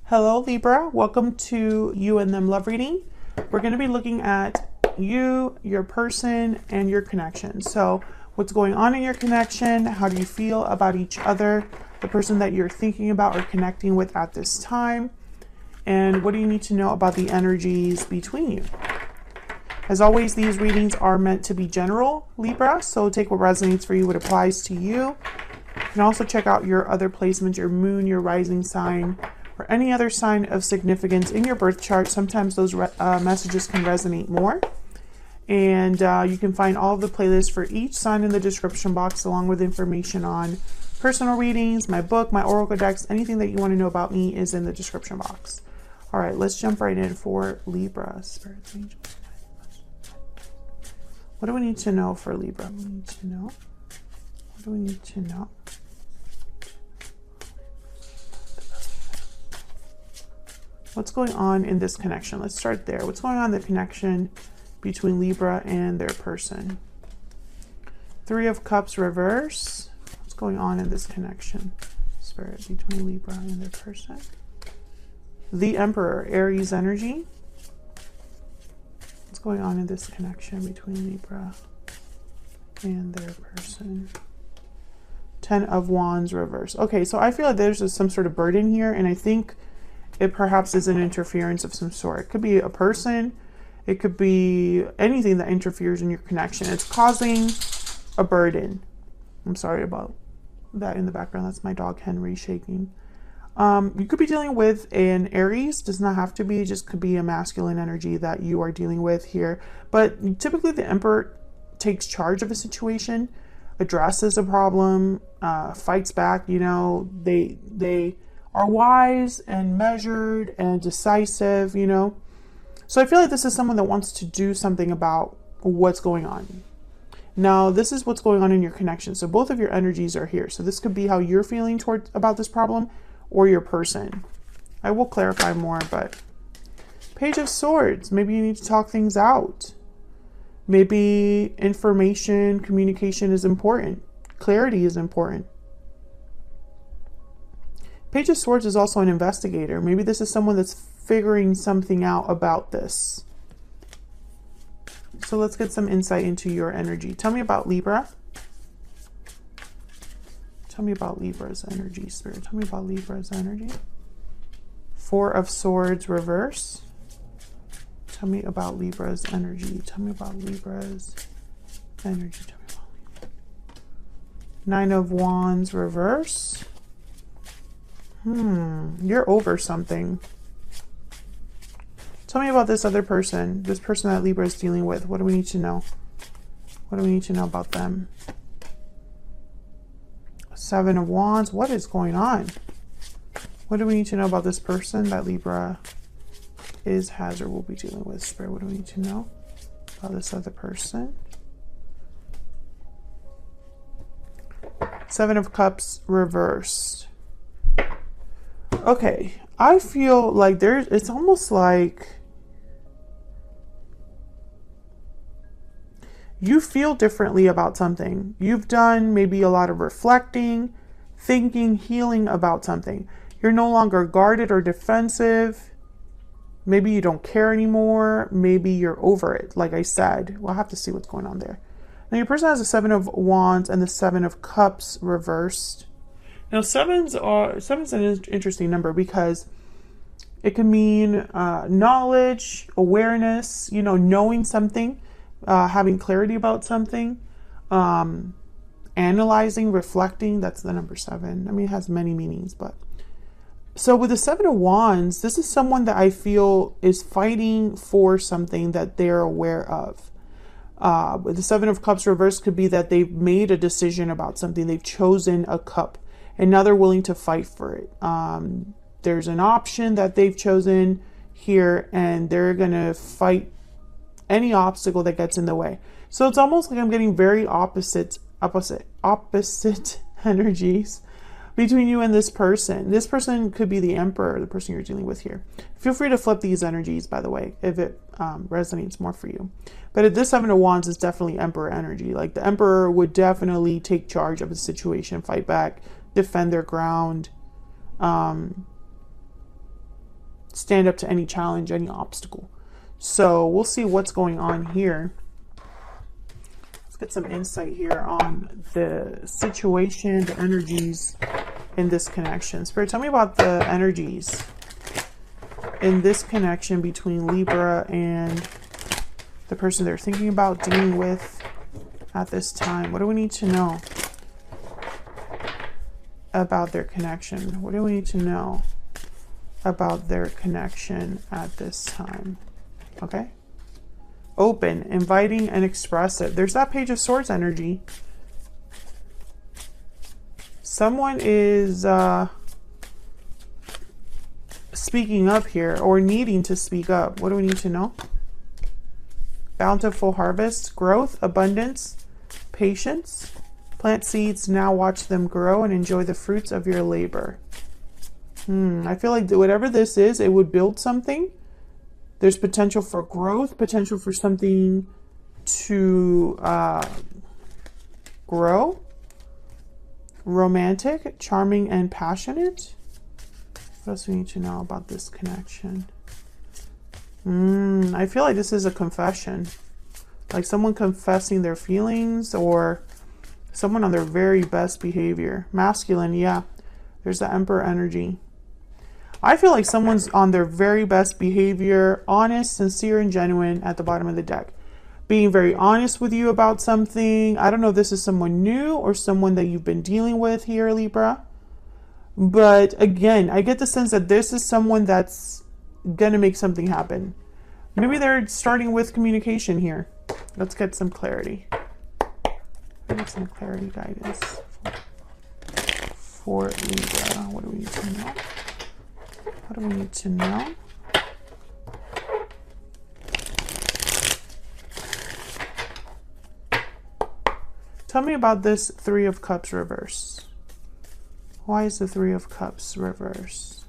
Hello Libra, welcome to You and Them Love Reading. We're going to be looking at you, your person, and your connection. So what's going on in your connection? How do you feel about each other, the person that you're thinking about or connecting with at this time? And what do you need to know about the energies between you? As always, these readings are meant to be general, Libra, so take what resonates for you, what applies to you. You can also check out your other placements, your moon, your rising sign, or any other sign of significance in your birth chart. Sometimes those messages can resonate more. And you can find all of the playlists for each sign in the description box, along with information on personal readings, my book, my oracle decks. Anything that you want to know about me is in the description box. All right, let's jump right in for Libra. Spirits, angels. What do we need to know for Libra? What do we need to know? What do we need to know? What's going on in this connection? Let's start there. What's going on in the connection between Libra and their person? Three of Cups reverse. What's going on in this connection, Spirit, between Libra and their person? The Emperor, Aries energy. What's going on in this connection between Libra and their person? Ten of Wands reverse. Okay, so I feel like there's some sort of burden here, and I think it perhaps is an interference of some sort. It could be a person. It could be anything that interferes in your connection. It's causing a burden. I'm sorry about that in the background. That's my dog Henry shaking. You could be dealing with an Aries. Does not have to be. Just could be a masculine energy that you are dealing with here. But typically the Emperor takes charge of a situation, addresses a problem, fights back. You know, they are wise and measured and decisive, you know. So I feel like this is someone that wants to do something about what's going on. Now, this is what's going on in your connection. So both of your energies are here. So this could be how you're feeling about this problem or your person. I will clarify more, but Page of Swords. Maybe you need to talk things out. Maybe information, communication is important. Clarity is important. Page of Swords is also an investigator. Maybe this is someone that's figuring something out about this. So let's get some insight into your energy. Tell me about Libra. Tell me about Libra's energy, Spirit. Tell me about Libra's energy. Four of Swords reverse. Tell me about Libra's energy. Tell me about Libra's energy. Tell me about Libra. Nine of Wands reverse. You're over something. Tell me about this other person, this person that Libra is dealing with. What do we need to know? What do we need to know about them? Seven of Wands. What is going on? What do we need to know about this person that Libra has or will be dealing with? Spirit, what do we need to know about this other person? Seven of Cups reversed. Okay, I feel like it's almost like you feel differently about something. You've done maybe a lot of reflecting, thinking, healing about something. You're no longer guarded or defensive. Maybe you don't care anymore. Maybe you're over it. Like I said, we'll have to see what's going on there. Now your person has the Seven of Wands and the Seven of Cups reversed. Now, sevens an interesting number because it can mean knowledge, awareness, you know, knowing something, having clarity about something, analyzing, reflecting. That's the number seven. I mean, it has many meanings, but. So with the Seven of Wands, this is someone that I feel is fighting for something that they're aware of. With the Seven of Cups reversed could be that they've made a decision about something. They've chosen a cup. And now they're willing to fight for it. There's an option that they've chosen here, and they're going to fight any obstacle that gets in the way. So it's almost like I'm getting very opposite energies between you and this person. This person could be the Emperor, the person you're dealing with here. Feel free to flip these energies, by the way, if it resonates more for you. But this Seven of Wands is definitely Emperor energy. Like the Emperor would definitely take charge of the situation, fight back, defend their ground. stand up to any challenge, any obstacle. So we'll see what's going on here. Let's get some insight here on the situation, the energies in this connection. Spirit, tell me about the energies in this connection between Libra and the person they're thinking about dealing with at this time. What do we need to know about their connection? What do we need to know about their connection at this time? Okay. Open, inviting, and expressive. There's that Page of Swords energy. Someone is speaking up here, or needing to speak up. What do we need to know? Bountiful harvest, growth, abundance, patience. Plant seeds, now watch them grow and enjoy the fruits of your labor. I feel like whatever this is, it would build something. There's potential for growth, potential for something to grow. Romantic, charming, and passionate. What else do we need to know about this connection? I feel like this is a confession. Like someone confessing their feelings, or someone on their very best behavior. Masculine, yeah. There's the Emperor energy. I feel like someone's on their very best behavior, honest, sincere, and genuine at the bottom of the deck. Being very honest with you about something. I don't know if this is someone new or someone that you've been dealing with here, Libra. But again, I get the sense that this is someone that's going to make something happen. Maybe they're starting with communication here. Let's get some clarity. Get some clarity, guidance for Libra. What do we need to know? What do we need to know? Tell me about this Three of Cups reverse. Why is the Three of Cups reverse?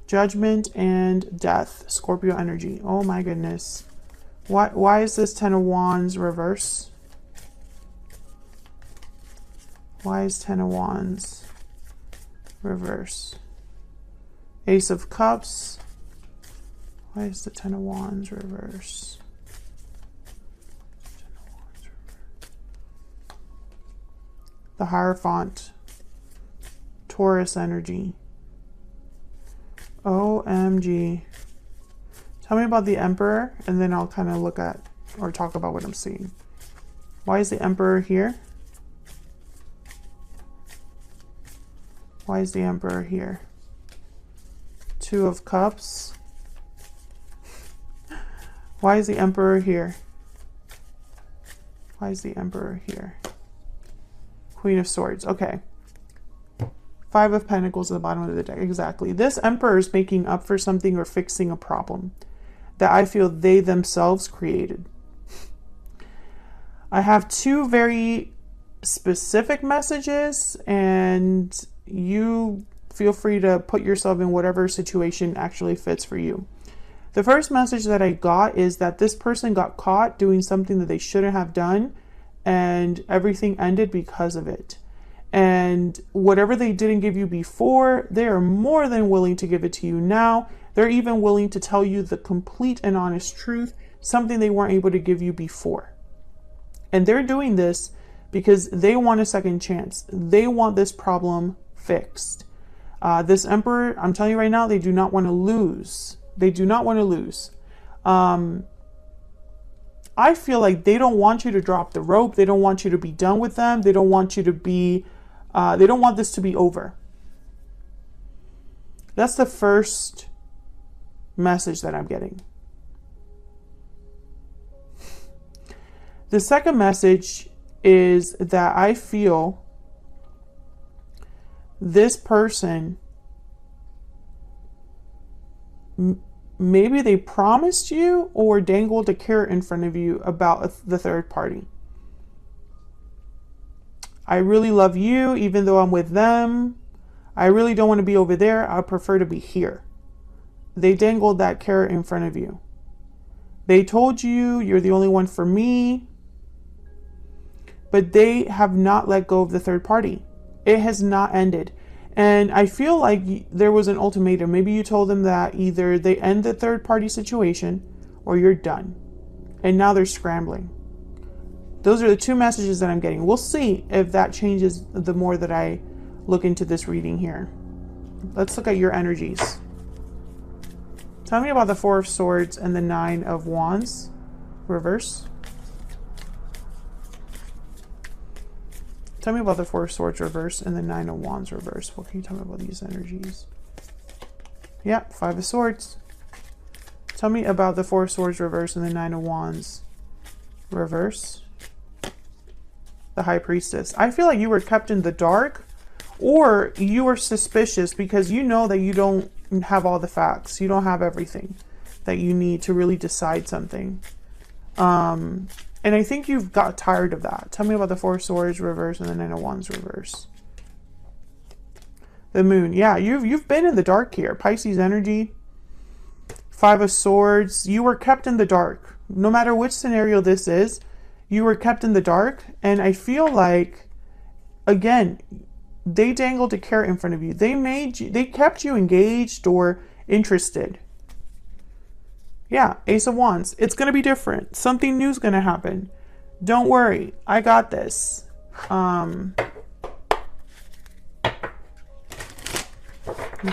Judgment and death. Scorpio energy. Oh my goodness. Why is this Ten of Wands reverse? Why is Ten of Wands reverse? Ace of Cups. Why is the Ten of Wands reverse? The Hierophant. Taurus energy. OMG. Tell me about the Emperor, and then I'll kind of look at or talk about what I'm seeing. Why is the Emperor here? Why is the Emperor here? Two of Cups. Why is the Emperor here? Why is the Emperor here? Queen of Swords. Okay. Five of Pentacles at the bottom of the deck. Exactly. This Emperor is making up for something or fixing a problem that I feel they themselves created. I have two very specific messages, and you feel free to put yourself in whatever situation actually fits for you. The first message that I got is that this person got caught doing something that they shouldn't have done, and everything ended because of it. And whatever they didn't give you before, they are more than willing to give it to you now. They're even willing to tell you the complete and honest truth, something they weren't able to give you before. And they're doing this because they want a second chance. They want this problem fixed. This Emperor, I'm telling you right now, they do not want to lose. They do not want to lose. I feel like they don't want you to drop the rope. They don't want you to be done with them. They don't want you to be, they don't want this to be over. That's the first message that I'm getting. The second message is that I feel this person, maybe they promised you or dangled a carrot in front of you about the third party. I really love you, even though I'm with them. I really don't want to be over there. I prefer to be here. They dangled that carrot in front of you. They told you you're the only one for me, but they have not let go of the third party. It has not ended. And I feel like there was an ultimatum. Maybe you told them that either they end the third party situation or you're done. And now they're scrambling. Those are the two messages that I'm getting. We'll see if that changes the more that I look into this reading here. Let's look at your energies. Tell me about the Four of Swords and the Nine of Wands. Reverse. Tell me about the Four of Swords reverse and the Nine of Wands reverse. What can you tell me about these energies? Yeah, Five of Swords. Tell me about the Four of Swords reverse and the Nine of Wands reverse. The High Priestess. I feel like you were kept in the dark, or you were suspicious because you know that you don't have all the facts. You don't have everything that you need to really decide something. And I think you've got tired of that. Tell me about the Four of Swords reverse and the Nine of Wands reverse. The Moon. Yeah, you've been in the dark here. Pisces energy. Five of Swords. You were kept in the dark. No matter which scenario this is, you were kept in the dark. And I feel like, again, they dangled a carrot in front of you. They kept you engaged or interested. Yeah, Ace of Wands. It's going to be different. Something new is going to happen. Don't worry. I got this. Let's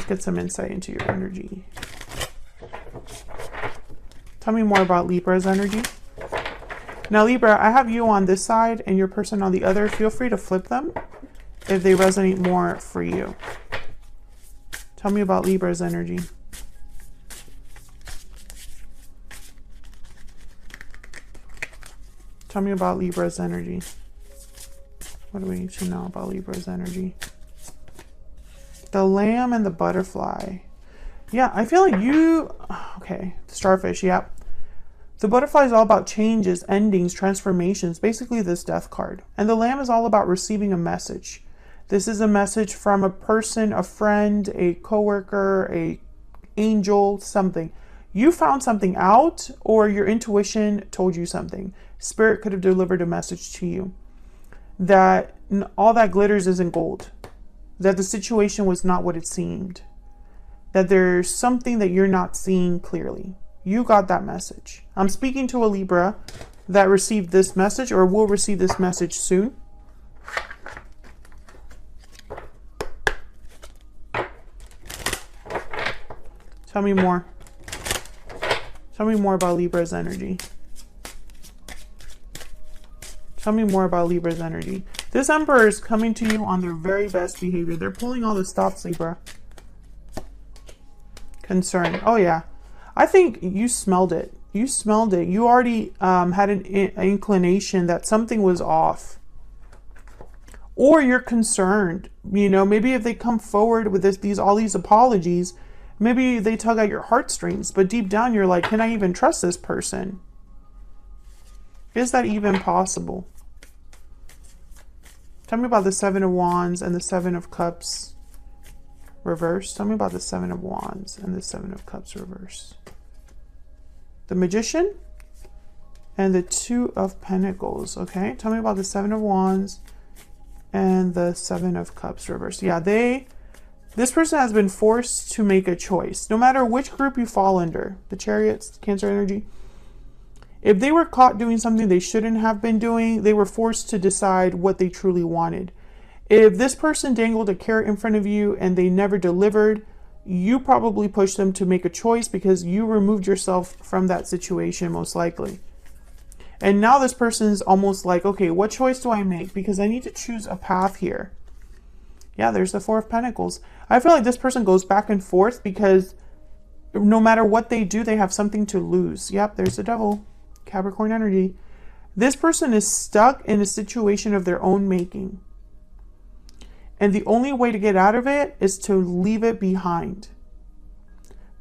get some insight into your energy. Tell me more about Libra's energy. Now, Libra, I have you on this side and your person on the other. Feel free to flip them if they resonate more for you. Tell me about Libra's energy. Tell me about Libra's energy. What do we need to know about Libra's energy? The Lamb and the Butterfly. Yeah, I feel like you... Okay, Starfish, yep. The Butterfly is all about changes, endings, transformations. Basically this Death card. And the Lamb is all about receiving a message. This is a message from a person, a friend, a coworker, a angel, something. You found something out, or your intuition told you something. Spirit could have delivered a message to you that all that glitters isn't gold, that the situation was not what it seemed, that there's something that you're not seeing clearly. You got that message. I'm speaking to a Libra that received this message or will receive this message soon. Tell me more. Tell me more about Libra's energy. Tell me more about Libra's energy. This Emperor is coming to you on their very best behavior. They're pulling all the stops, Libra. Concern. Oh, yeah. I think you smelled it. You smelled it. You already had an inclination that something was off. Or you're concerned. You know, maybe if they come forward with all these apologies, maybe they tug at your heartstrings. But deep down, you're like, can I even trust this person? Is that even possible? Tell me about the Seven of Wands and the Seven of Cups reverse. Tell me about the Seven of Wands and the Seven of Cups reverse. The Magician and the Two of Pentacles. Okay, tell me about the Seven of Wands and the Seven of Cups reverse. Yeah, this person has been forced to make a choice. No matter which group you fall under, the Chariots, Cancer energy, if they were caught doing something they shouldn't have been doing, they were forced to decide what they truly wanted. If this person dangled a carrot in front of you and they never delivered, you probably pushed them to make a choice because you removed yourself from that situation, most likely. And now this person's almost like, okay, what choice do I make? Because I need to choose a path here. Yeah, there's the Four of Pentacles. I feel like this person goes back and forth because no matter what they do, they have something to lose. Yep, there's the Devil. Capricorn energy. This person is stuck in a situation of their own making. And the only way to get out of it is to leave it behind.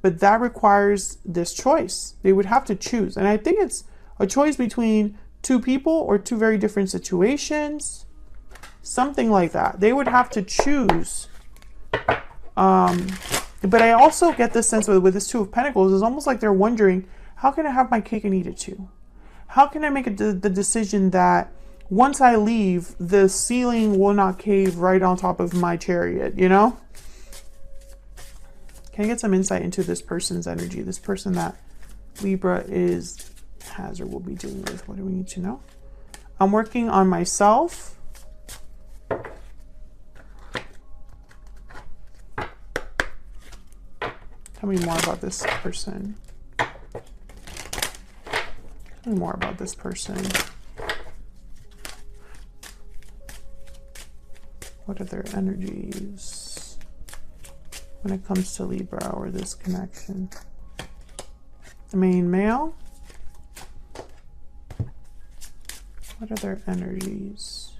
But that requires this choice. They would have to choose. And I think it's a choice between two people or two very different situations. Something like that. They would have to choose. But I also get this sense with this Two of Pentacles, it's almost like they're wondering, how can I have my cake and eat it too? How can I make the decision that once I leave, the ceiling will not cave right on top of my chariot, you know? Can I get some insight into this person's energy? This person that Libra has or will be dealing with. What do we need to know? I'm working on myself. Tell me more about this person. Tell me more about this person. What are their energies when it comes to Libra or this connection? The main male. What are their energies?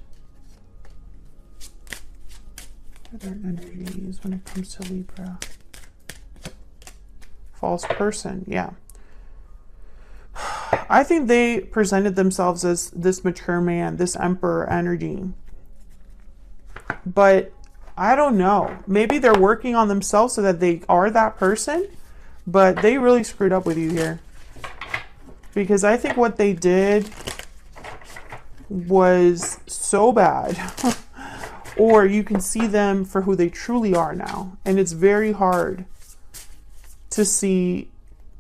What are their energies when it comes to Libra? False person, yeah. I think they presented themselves as this mature man, this emperor energy. But I don't know. Maybe they're working on themselves so that they are that person, but they really screwed up with you here. Because I think what they did was so bad. Or you can see them for who they truly are now. And it's very hard to see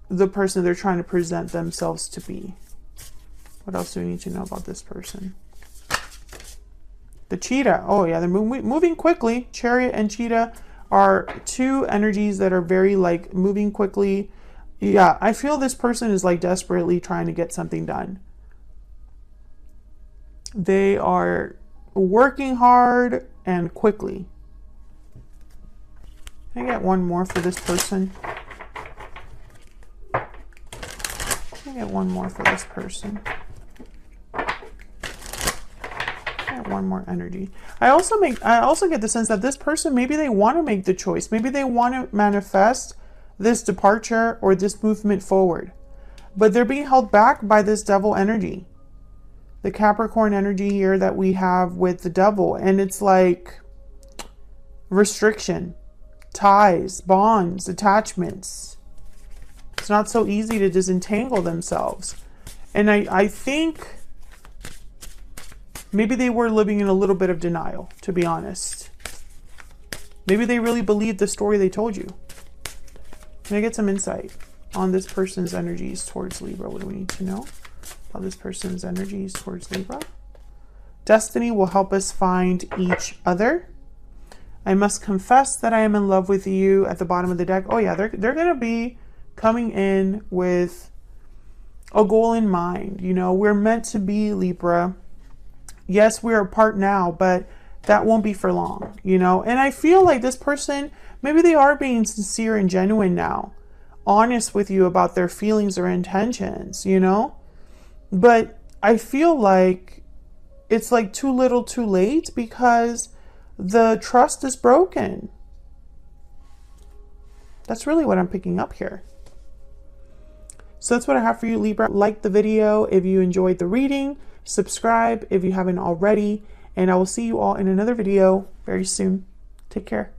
the person they're trying to present themselves to be. What else do we need to know about this person? The cheetah. Oh yeah, they're moving quickly. Chariot and cheetah are two energies that are very like moving quickly. Yeah, I feel this person is like desperately trying to get something done. They are working hard and quickly. Can I get one more for this person? Can I get one more for this person? One more energy. I also get the sense that this person, maybe they want to make the choice. Maybe they want to manifest this departure or this movement forward. But they're being held back by this devil energy. The Capricorn energy here that we have with the devil. And it's like restriction, ties, bonds, attachments. It's not so easy to disentangle themselves. And I think maybe they were living in a little bit of denial, to be honest. Maybe they really believed the story they told you. Can I get some insight on this person's energies towards Libra? What do we need to know about this person's energies towards Libra? Destiny will help us find each other. I must confess that I am in love with you at the bottom of the deck. Oh yeah, they're going to be coming in with a goal in mind. You know, we're meant to be, Libra. Yes, we're apart now, but that won't be for long, you know? And I feel like this person, maybe they are being sincere and genuine now, honest with you about their feelings or intentions, you know? But I feel like it's like too little too late because the trust is broken. That's really what I'm picking up here. So that's what I have for you, Libra. Like the video if you enjoyed the reading. Subscribe if you haven't already, and I will see you all in another video very soon. Take care.